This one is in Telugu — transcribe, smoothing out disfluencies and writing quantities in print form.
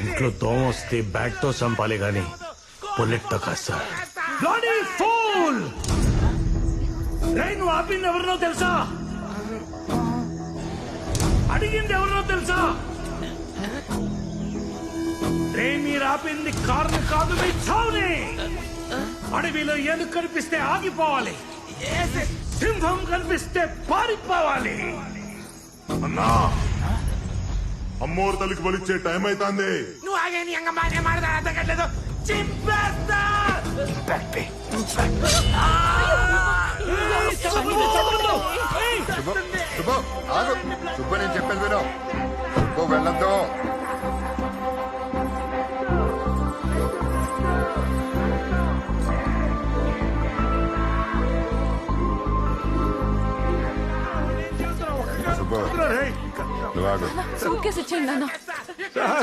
ఇంట్లో దోమ వస్తే బ్యాట్ తో చంపాలి గాని బుల్లెట్ తో కాదు సార్. Bloody fool! నువ్వు ఆపింది ఎవరినో తెలుసా? అడిగింది ఎవరినో తెలుసా? మీరు ఆపింది కారుని కాదు, మీ చావుని. అడవిలో ఏనుగు కనిపిస్తే ఆగిపోవాలి, సింహం కనిపిస్తే పారిపోవాలి. అన్నా అమ్మోరు తల్లికి బలిచ్చే టైం అవుతుంది. నువ్వు ఆగే నీ అంగ మానే మాడదా అర్థగట్లేదు. చింపేస్తా. సుబ్బు ఆగు. సుబ్బు నేను చెప్పేది విను. సుబ్బు వెళ్ళొద్దు. సుబ్బు నువ్వు ఆగు. సూట్కేస్ ఇచ్చేయండి నాన్న.